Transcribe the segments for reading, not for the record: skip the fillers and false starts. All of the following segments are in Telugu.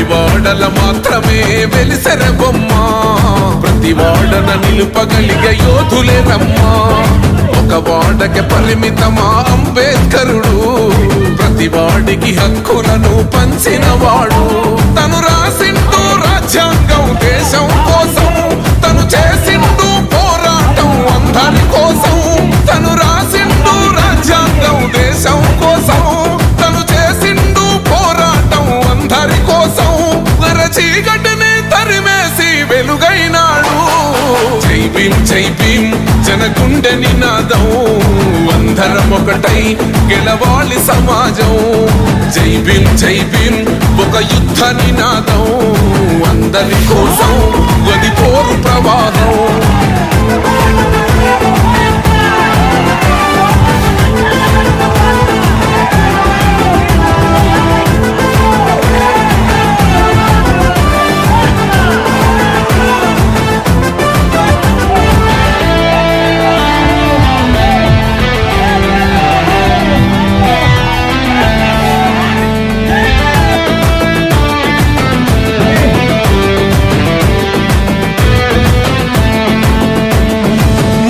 వాడల మాత్రమే వెలిసెర బొమ్మ, ప్రతి వాడన నిలుపగలిగే యోధులే రమ్మా. ఒక వాడకి పరిమితమా అంబేద్కరుడు, ప్రతి వాడికి హక్కులను పంచిన వాడు. తను రాసింటూ రాజ్యాంగం దేశం కోసం, తను చేసింటూ పోరాటం అందరి కోసం. తను రాసింటూ రాజ్యాంగం దేశం కోసం, తను చేసింటూ పోరాటం అందరి కోసం. చీకటిని తరిమేసి వెలుగైనాడు. జై భీమ్ జై భీమ్ జనగుండె నినాదం, అందరం ఒకటై గెలవాలి సమాజం. జై భీమ్ జై భీమ్ ఒక యుద్ధ నినాదం, అందరి కోసం గది పోరు ప్రవాహం.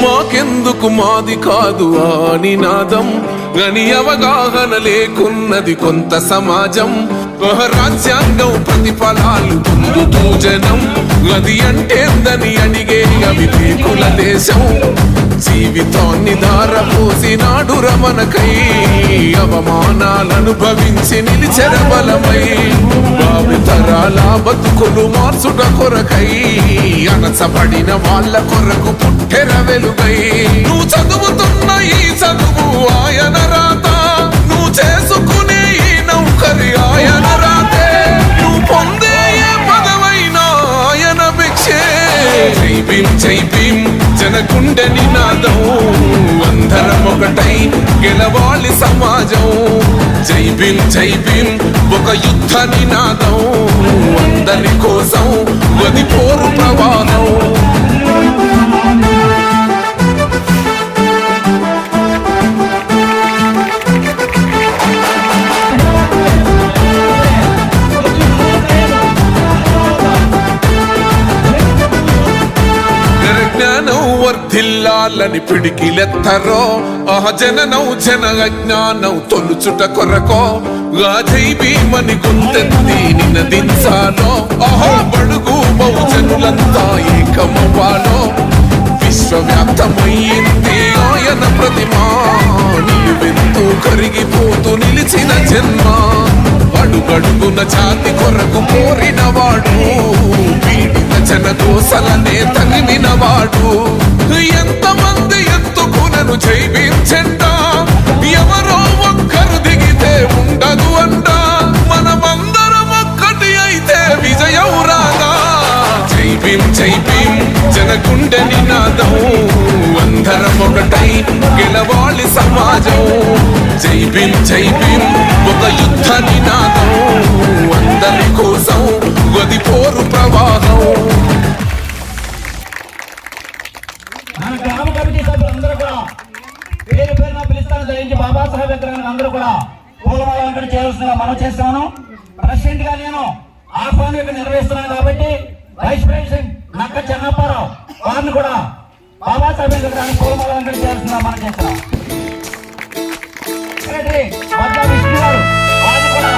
మాకెందుకు మాది కాదు ఆ నినాదం, గని అవగాహన లేకున్నది కొంత సమాజం. రాజ్యాంగం ప్రతిఫలాలు పొందుతూ జనం, గది అంటేందని అడిగే అవివేకుల దేశం. జీవితాన్ని ధారపోసినాడు రమణకై, అవమానాలను భవించి నిలిచెర బలమై. భావితరాల బతుకులు మార్చుట కొరకై, అనసబడిన వాళ్ళ కొరకు పుట్టెర వెలుగై. నువ్వు చదువుతున్న ఈ చదువు ఆయన రాత, నువ్వు చేసుకునే ఈ నౌకరి ఆయన రాతే, నువ్వు పొందే ఏ పదవైనా ఆయన భిక్షే. జై భీమ్ జై భీమ్ జనగుండె నినాదం, అందరం ఒకటై గెలవాలి సమాజం. జై భీమ్ జై భీమ్ ఒక యుద్ధ నినాదం, అందరి కోసం గది పోరు ప్రవాహం. వర్ధిల్లాలని పిడికిలెత్తరో, జననం జన అజ్ఞానం తొలుచుట కొరకో. జై భీమని గుంతెత్తి నినదించాలో, బడుగు బహుజనులంతా ఏకమవ్వాలో. విశ్వవ్యాప్తమయ్యింది ఆయన ప్రతిమా, నిలువెత్తు కరిగిపోతూ నిలిచిన జన్మ. అడుగడుగున జాతి కొరకు కోరినవాడు, పీడిత జన కోసలనే తగిమినవాడు. ఎంతమంది ఎత్తుకునను జై భీమ్ జెండా, ఎవరో ఒక్కరు దిగితే ఉండదు అంట. మనమందరం ఒక్కటి అయితే విజయం రాదా. జై భీమ్ జై భీమ్ జనగుండె నినాదం, అందరం ఒకటై గెలవాలి సమాజం. జై భీమ్ జై భీమ్ ఒక యుద్ధ నినాదం, అందరి కోసం గది పోరు ప్రవాహం. మన గ్రామ కమిటీ సభ్యులందరూ కూడా పేరు పేరున పిలుస్తాను ధరించి బాబాసాహెబ్ విగ్రహాన్ని అందరూ కూడా పూలమాల చేయాల్సిందిగా మనం చేస్తున్నాను. ప్రెసిడెంట్ గా నేను ఆహ్వానం నిర్వహిస్తున్నాను కాబట్టి వైస్ ప్రెసిడెంట్ నక్క చెన్నప్పారావు వారిని కూడా బాబాసాహెబ్ విగ్రహాన్ని పూలమాల చేయాల్సిందిగా మనం చేస్తున్నాం. సెక్రటరీ విష్ణు గారు వారిని కూడా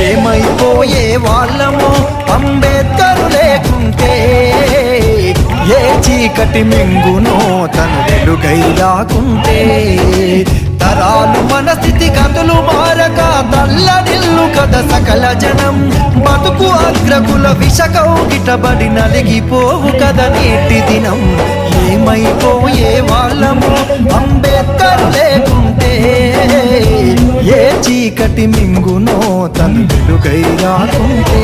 ఏమైపోయే వాళ్ళమో అంబేద్కర్ లేకుంటే, ఏ చీకటి మింగునో తను వెలుగై రాకుంటే. తరాలు మన స్థితి గతులు మారక దల్లడిల్లు కథ సకల జనం, బతుకు బడుగు అగ్రకుల విషకౌగిటబడి నలిగిపోవు కదా నేటి దినం. ఏమైపోయే వాళ్ళము అంబేద్కర్ లేకుంటే, ఏ చీకటి మింగునో తను వెలుగై రాకుంటే.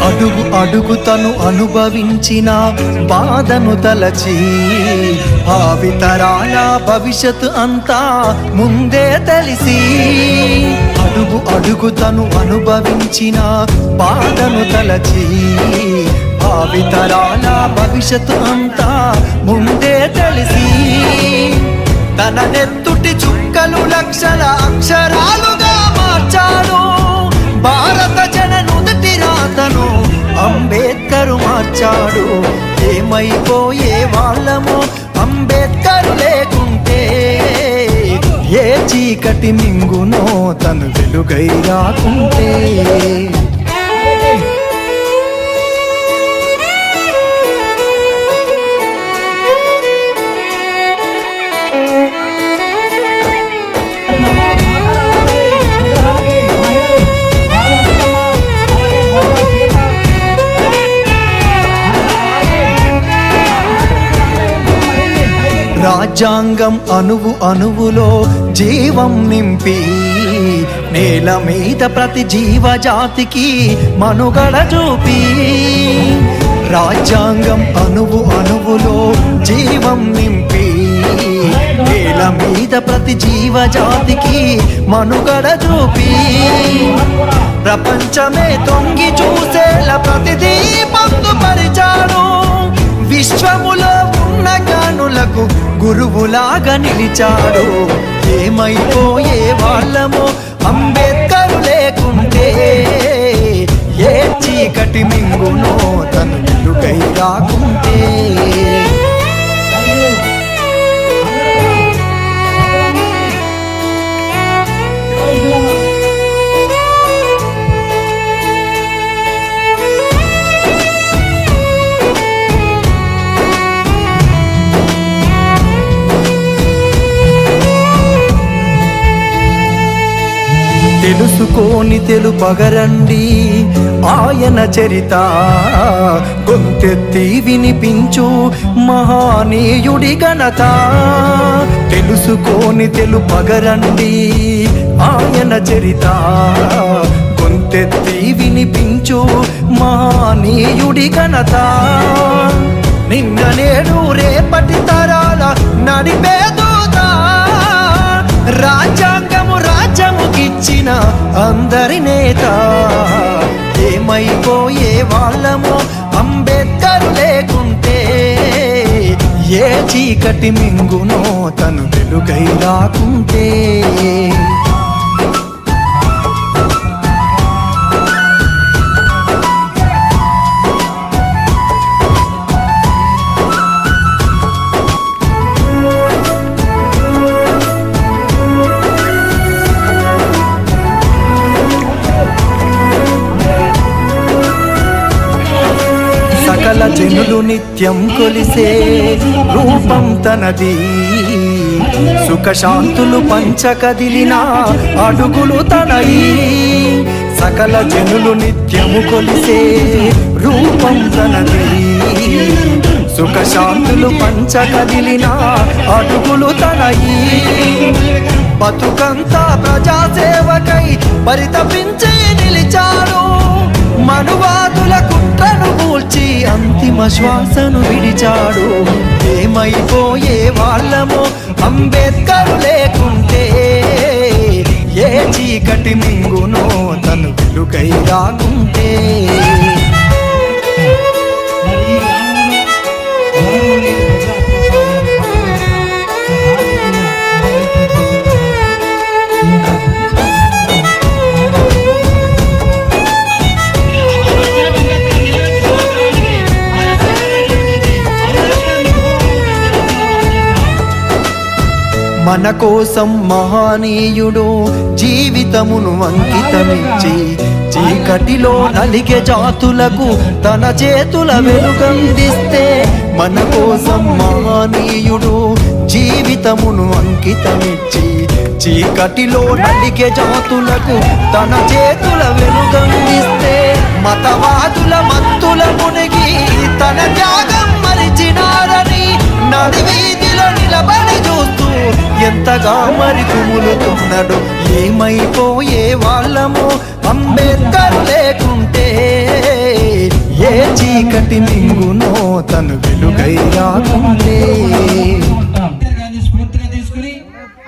అడుగు అడుగు తను అనుభవించిన బాధను తలచి, భావితరాల భవిష్యత్తు అంతా ముందే తెలిసి. అడుగు అడుగు తను అనుభవించిన బాధను తలచి, భావితరాల భవిష్యత్తు అంతా ముందే తెలిసి. తన నెత్తుటి చుక్కలు లక్షల అక్షరాలుగా మార్చాడు. భారత జన నుదుటి రాతను అంబేద్కర్ మార్చాడు. ఏమైపోయే వాళ్ళము అంబేద్కర్ లేకుంటే, ఏ చీకటి మింగునో తను వెలుగై రాకుంటే. రాజ్యాంగం అణువు అణువులో జీవం నింపి, నేల మీద ప్రతి జీవజాతికి మనుగడ చూపి. రాజ్యాంగం అణువు అణువులో జీవం నింపి, నేల మీద ప్రతి జీవజాతికి మనుగడ చూపి. ప్రపంచమే తొంగి చూసేలా ప్రతిదీ పొందుపరిచాడు. విశ్వములో ఉన్న జ్ఞానులకు గురువులాగా నిలిచాడు. ఏమైపోయే వాళ్ళము అంబేద్కర్ లేకుంటే, ఏ చీకటి మింగునో తను వెలుగై రాకుంటే. తెలుసుకోని తెలుపగరండి ఆయన చరిత, గొంతెత్తి వినిపించు మహానీయుడి ఘనత. తెలుసుకోని తెలుపగరండి ఆయన చరిత, గొంతెత్తి వినిపించు మహానీయుడి ఘనత. నిన్న నేడు రేపటి తరాల నడిపేదూదా, రాజ్యాంగము రాజ్యముకిచ్చిన అందరి నేత. ఏమైపోయే వాళ్ళము అంబేద్కర్ లేకుంటే, ఏ చీకటి మింగునో తను వెలుగై రాకుంటే. సకల జనులు నిత్యం కొలిసే రూపం తనది. సుఖశాంతులు పంచకదిలిన అడుగులు తనయి. సకల జనులు నిత్యము కొలిసే రూపం తనది. సుఖశాంతులు పంచకదిలిన అడుగులు తనయి. బతుకంతా ప్రజాసేవకై పరితపించి నిలిచాడు. మనువాదుల కుట్రను కూల్చి అంతిమ శ్వాసను విడిచాడు. ఏమైపోయే వాళ్ళము అంబేద్కర్ లేకుంటే, ఏ చీకటి మింగునో తను వెలుగై రాకుంటే. మన కోసం మహనీయుడు జీవితమును అంకితమిచ్చి చీకటిలో నలిగే జాతులకు తన చేతుల వెలుగందిస్తే మన కోసం మహనీయుడు జీవితమును అంకితమిచ్చి చీకటిలో నలిగే జాతులకు తన చేతుల వెలుగందిస్తే మతవాదుల మత్తుల మునిగి తన త్యాగం మరిచినారని నడి వీధిలో నిలబడి చూస్తూ ఎంతగా మరి కుములుతున్నాడు. ఏమైపోయే వాళ్ళము అంబేద్కర్ లేకుంటే, ఏ చీకటి నింగునో తను వెలుగై రాకుంటే. స్ఫూర్తిగా తీసుకుని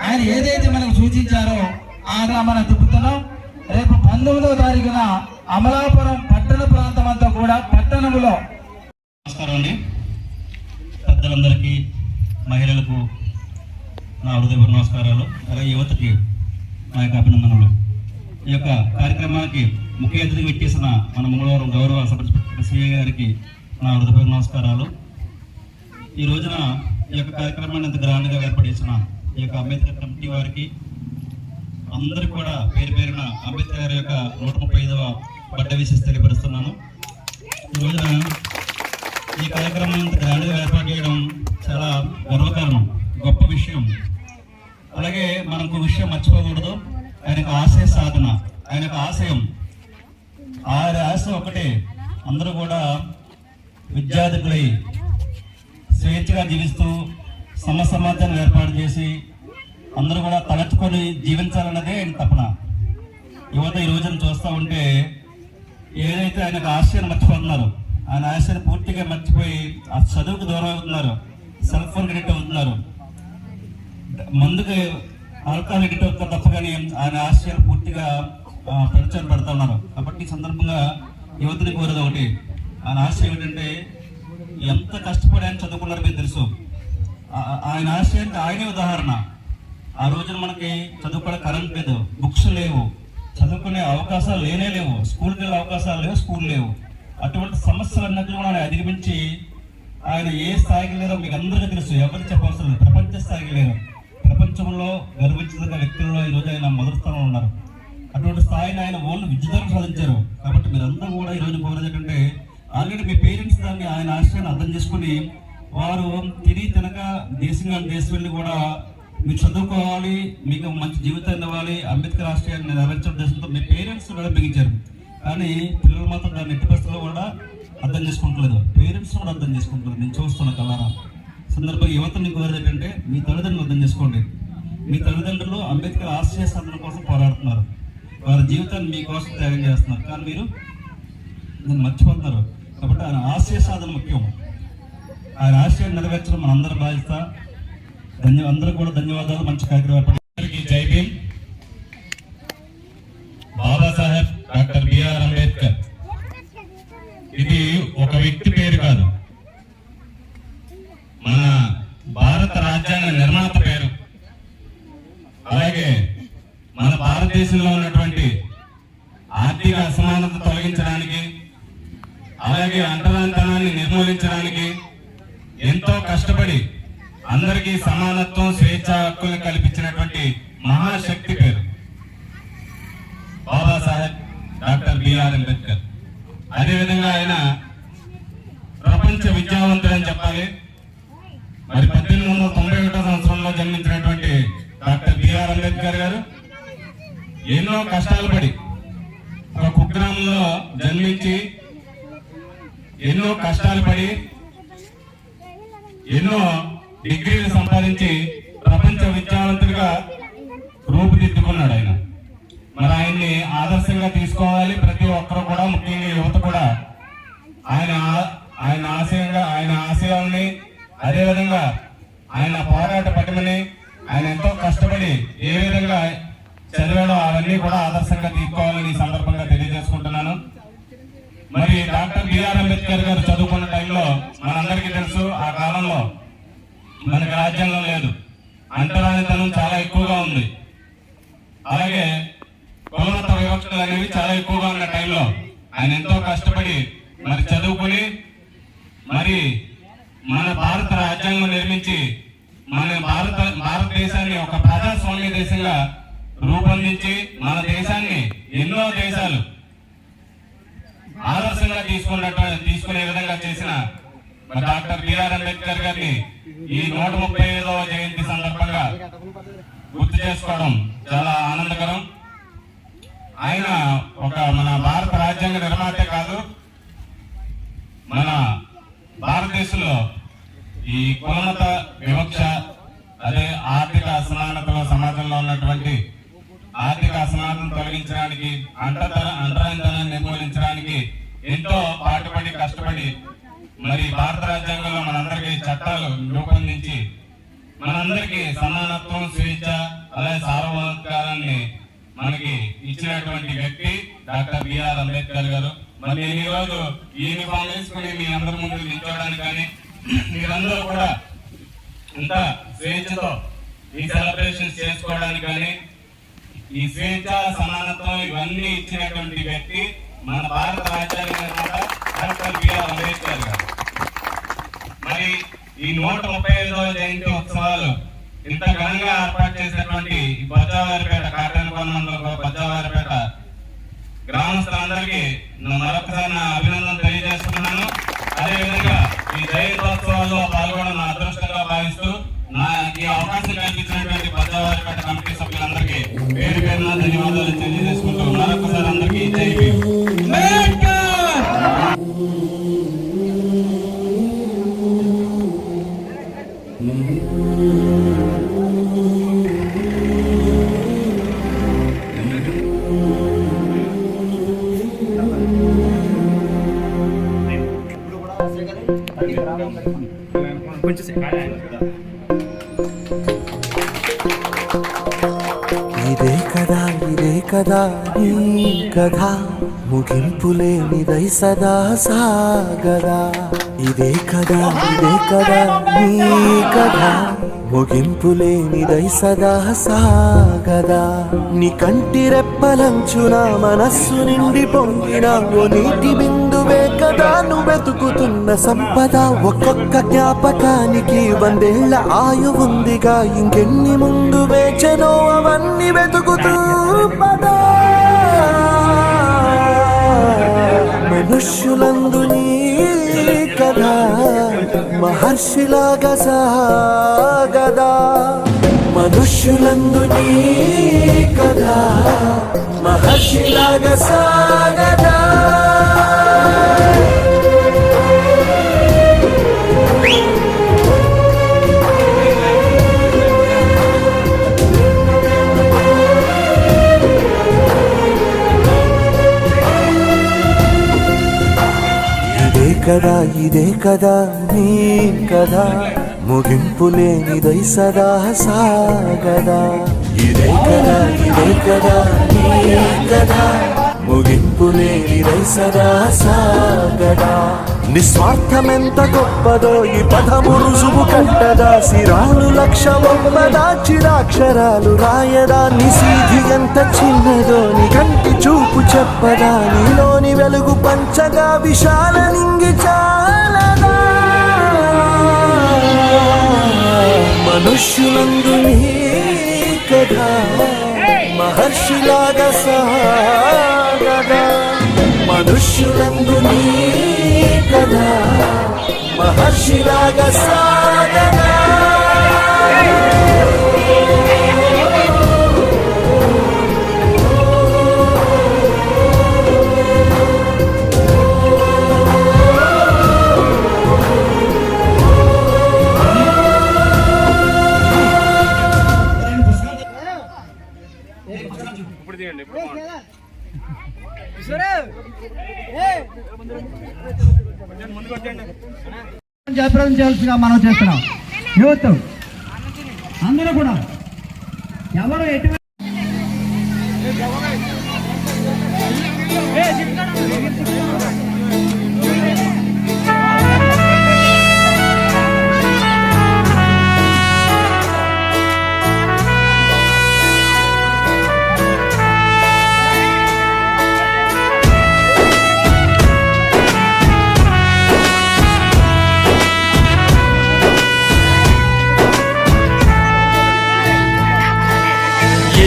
ఆయన ఏదైతే మనకు సూచించారో అలా మనం తిప్పుతున్నాం. రేపు 19వ తారీఖున అమలాపురం పట్టణ ప్రాంతం అంతా కూడా పట్టణంలో. నమస్కారం అండి. పెద్దలందరికీ, మహిళలకు నా హృదయపూర్వక నమస్కారాలు, అలాగే యువతకి నా యొక్క అభినందనలు. ఈ యొక్క కార్యక్రమానికి ముఖ్య అతిథిగా ఇచ్చేసిన మన మంగళవారం గౌరవ సబ్ సిఐ గారికి నా హృదయపూర్వక నమస్కారాలు. ఈ రోజున ఈ యొక్క కార్యక్రమాన్ని ఎంత గ్రాండ్గా ఏర్పడేసిన ఈ యొక్క అంబేద్కర్ కమిటీ వారికి అందరికీ కూడా పేరు పేరున అంబేద్కర్ గారి యొక్క 135వ బర్త్డే విషెస్ తెలియపరుస్తున్నాను. ఈ రోజున ఈ కార్యక్రమాన్ని ఎంత గ్రాండ్గా ఏర్పాటు చేయడం చాలా గర్వకారణం, గొప్ప విషయం. అలాగే మనకు విషయం మర్చిపోకూడదు, ఆయన యొక్క ఆశయ సాధన, ఆయన యొక్క ఆశయం, ఆయన ఆశ ఒకటే, అందరూ కూడా విద్యార్థులై స్వేచ్ఛగా జీవిస్తూ సమాజాన్ని ఏర్పాటు చేసి అందరూ కూడా తలెత్తుకొని జీవించాలన్నదే ఆయన తపన. యువత ఈ రోజున చూస్తూ ఉంటే ఏదైతే ఆయనకు ఆశయాన్ని మర్చిపోతున్నారు, ఆయన ఆశయాన్ని పూర్తిగా మర్చిపోయి ఆ చదువుకు దూరం అవుతున్నారు, సెల్ ఫోన్ ఎడిక్ట్ అవుతున్నారు, మందుకు ఆల్కహాల్ ఎడిక్ట్ అవుతారు తప్ప కానీ ఆయన ఆశయాలు పూర్తిగా ప్రచారం పెడతా ఉన్నారు. కాబట్టి ఈ సందర్భంగా యువతని కోరేది ఒకటి, ఆయన ఆశయం ఏంటంటే ఎంత కష్టపడి ఆయన చదువుకున్నారో మీకు తెలుసు. ఆయన ఆశయానికి ఆయనే ఉదాహరణ. ఆ రోజున మనకి చదువుకునే కరెంట్ లేదు, బుక్స్ లేవు, చదువుకునే అవకాశాలు లేవు, స్కూల్కి వెళ్ళే అవకాశాలు లేవు, స్కూల్ లేవు. అటువంటి సమస్యలన్నింటినీ కూడా ఆయన అధిగమించి ఆయన ఏ స్థాయికి లేదో మీకు అందరికీ తెలుసు, ఎవరు చెప్పవసరం లేదు, ప్రపంచ స్థాయికి లేరు. ప్రపంచంలో గర్వించదగ్గ వ్యక్తుల్లో ఈరోజు ఆయన మొదటి స్థానంలో ఉన్నారు. అటువంటి స్థాయిని ఆయన ఓన్లీ విద్యతో సాధించారు. కాబట్టి మీరందరూ కూడా ఈరోజు కోరేది ఏంటంటే, ఆల్రెడీ మీ పేరెంట్స్ దాన్ని ఆయన ఆశయాన్ని అర్థం చేసుకుని వారు తిరిగి తినక దేశం వెళ్ళి కూడా మీరు చదువుకోవాలి, మీకు మంచి జీవితాన్ని ఇవ్వాలి, అంబేద్కర్ ఆశయాన్ని నెరవేర్చడం ఉద్దేశంతో మీ పేరెంట్స్ కూడా బిగించారు. కానీ పిల్లలు మాత్రం దాన్ని ఎట్టి పరిస్థితుల్లో కూడా అర్థం చేసుకుంటలేదు, పేరెంట్స్ కూడా అర్థం చేసుకుంటారు. నేను చూస్తున్నా కలారా సందర్భంగా యువతని కోరేది ఏంటంటే, మీ తల్లిదండ్రులు అర్థం చేసుకోండి. మీ తల్లిదండ్రులు అంబేద్కర్ ఆశయ సాధన కోసం పోరాడుతున్నారు, వారి జీవితాన్ని మీకోసం త్యాగం చేస్తున్నారు, కానీ మీరు దాన్ని మర్చిపోతున్నారు. కాబట్టి ఆయన ఆశయ సాధన ముఖ్యం, ఆయన ఆశయాన్ని నెరవేర్చడం మన అందరి బాధ్యత. అందరూ కూడా ధన్యవాదాలు. మంచి కార్యక్రమం. జై భీమ్. బాబాసాహెబ్ డాక్టర్ బిఆర్ అంబేద్కర్ ఇది ఒక వ్యక్తి పేరు కాదు, మన భారత రాజ్యాంగ నిర్మాత పేరు. అలాగే మన భారతదేశంలో ఉన్నటువంటి ఆర్థిక అసమానత తొలగించడానికి, అలాగే అంటరానితనాన్ని నిర్మూలించడానికి ఎంతో కష్టపడి అందరికీ సమానత్వం, స్వేచ్ఛ హక్కులు కల్పించినటువంటి మహాశక్తి పేరు బాబాసాహెబ్ డాక్టర్ బిఆర్ అంబేద్కర్. అదేవిధంగా ఆయన ప్రపంచ విద్యావంతుడని చెప్పాలి. మరి 1891 సంవత్సరంలో జన్మించినటువంటి డాక్టర్ బిఆర్ అంబేద్కర్ గారు ఎన్నో కష్టాలు పడి ఒక కుగ్రామంలో జన్మించి ఎన్నో కష్టాలు పడి ఎన్నో డిగ్రీలు సంపాదించి ప్రపంచ విద్యావంతుడిగా రూపుదిద్దుకున్నాడు ఆయన. మరి ఆయన్ని ఆదర్శంగా తీసుకోవాలి ప్రతి ఒక్కరు కూడా, ముఖ్యంగా యువత కూడా. ఆయన ఆశయాల్ని, అదేవిధంగా ఆయన పోరాట పటిమని, ఆయన ఎంతో కష్టపడి ఏ విధంగా చదివాడో అవన్నీ కూడా ఆదర్శంగా తీసుకోవాలని ఈ సందర్భంగా తెలియజేసుకుంటున్నాను. మరి డాక్టర్ బిఆర్ అంబేద్కర్ గారు చదువుకున్న టైంలో మనందరికీ తెలుసు, ఆ కాలంలో మనకి రాజ్యాంగం లేదు, అంటరానితనం చాలా ఎక్కువగా ఉంది, అలాగే కులమత వివక్షలు అనేవి చాలా ఎక్కువగా ఉన్న టైంలో ఆయన ఎంతో కష్టపడి మరి చదువుకుని మరి మన భారత రాజ్యాంగం నిర్మించి మన భారతదేశాన్ని ఒక ప్రజాస్వామ్య దేశంగా రూపొందించి మన దేశాన్ని ఎన్నో దేశాలు ఆదర్శంగా తీసుకునే విధంగా చేసిన డాక్టర్ బిఆర్ అంబేద్కర్ గారిని ఈ 135వ జయంతి సందర్భంగా గుర్తు చేసుకోవడం చాలా ఆనందకరం. ఆయన మన భారత రాజ్యాంగ నిర్మాతే కాదు, మన భారతదేశంలో ఈ కులమత వివక్ష, అదే ఆర్థిక అసమానతలు, సమాజంలో ఉన్నటువంటి ఆర్థిక అసమానతను తొలగించడానికి, అంటరానితనాన్ని నిర్మూలించడానికి ఎంతో పాటుపడి కష్టపడి మరి భారత రాజ్యాంగంలో మనందరికీ చట్టాలు రూపొందించి మనందరికీ సమానత్వం, స్వేచ్ఛ, అలాగే సార్వభౌమాధికారాన్ని మనకి ఇచ్చినటువంటి వ్యక్తి డాక్టర్ బిఆర్ అంబేద్కర్ గారు. మరి నేను ఈరోజు యూనిఫామ్ వేసుకుని మీ అందరి ముందు నిల్చోవడానికి కానీ, మీరందరూ కూడా ఇంత స్వేచ్ఛతో ఈ సెలబ్రేషన్స్ చేసుకోవడానికి కానీ, ఈ స్వేచ్ఛ, సమానత్వం ఇవన్నీ ఇచ్చినటువంటి వ్యక్తి మన భారత రాజ్యాంగ నిర్మాత డాక్టర్ బిఆర్ అంబేద్కర్ గారు. మరి ఈ 135వ జయంతి ఉత్సవాలు ఇంత ఘనంగా ఏర్పాటు చేసినటువంటి బొజ్జవారిపేట కాటన్ కొనంలో బొజ్జవారిపేట గ్రామస్తులందరికీ మరొకసారి నా అభినందన తెలియజేస్తున్నాను. అదేవిధంగా ఈ జయంతోత్సవాల్లో పాల్గొనడం నా అదృష్టంగా భావిస్తూ ఈ అవకాశం కల్పించినటువంటి బొజ్జవారిపేట కమిటీ సభ్యులందరికీ పేరు పేరున ధన్యవాదాలు తెలియజేసుకుంటూ మరొకసారి అందరికీ జై భీమ్. ఇదే కదా నీ కథ, ముగింపులేనిదై సదా సాగదా. ఇదే కదా నీ కథ, ముగింపులేనిదై సదా సాగదా. నీ కంటి రెప్పలంచున మనస్సు నిండి పొంగిన ఓ నీటి బిందువే కదా నువ్వు వెతుకుతున్న సంపద. ఒక్కొక్క జ్ఞాపకానికి 100 ఏళ్ల ఆయువుందిగా, ఇంకెన్ని ముందు వేచనో అవన్నీ వెతుకుతూ పదా. మనుష్యులందు నీ కథ మహర్షిలాగా సాగదా. మనుష్యులందు నీ కథ మహర్షిలాగా సాగదా. ఇదే కదా నీ కథ, ముగింపులేనిదై సదా సాగదా. ఇదే కదా నీ కథ, ముగింపులేనిదై సదా సాగదా. నిస్వార్థమెంత గొప్పదో ఈ పదము రుజువు కట్టదా. సిరాలు లక్ష ఒప్పదా, చిరాక్షరాలు రాయదా. నిసీధి ఎంత చిన్నదో నీ కంటి చూపు చెప్పదా. నీలోని వెలుగు పంచగా విశాల నింగి చాలదా. మనుష్యులందు నీ కథ మహర్షిలాగా సాగదా. మనుష్యులందు నీ కథ మహర్షిలాగా సాగదా. జయప్రదం చేయాల్సిందిగా మనం చేస్తున్నాం. యూత్ అందరూ కూడా ఎవరు ఎటువంటి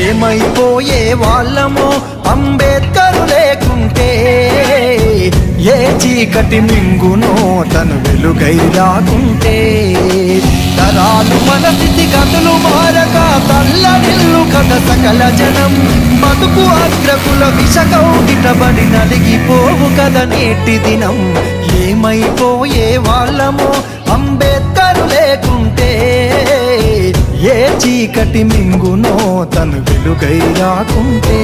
ఏమైపోయే వాళ్ళమో అంబేద్కర్ లేకుంటే, ఏ చీకటి మింగునో తను వెలుగై రాకుంటే. తరాలు మన స్థితిగతులు మారక తల్లడిల్లు కథ సకల జనం, బతుకు అగ్రకుల విషకౌగిటబడి నలిగిపోవు కథ నేటి దినం. ఏమైపోయే వాళ్ళమో అంబేద్కర్ లేకుంటే, ఏ చీకటి మింగునో తను వెలుగై రాకుంటే.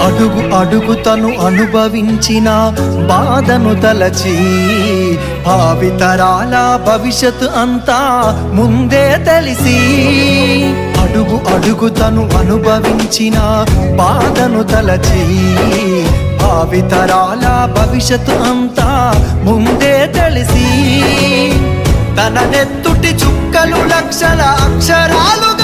అడుగు అడుగు తను అనుభవించిన బాధను తలచి, భావితరాల భవిష్యత్తు అంతా ముందే తెలిసి. అడుగు అడుగు తను అనుభవించిన బాధను తలచి, భావితరాల భవిష్యత్తు అంతా ముందే తెలిసి. తన నెత్తుటి చుక్కలు లక్షల అక్షరాలుగా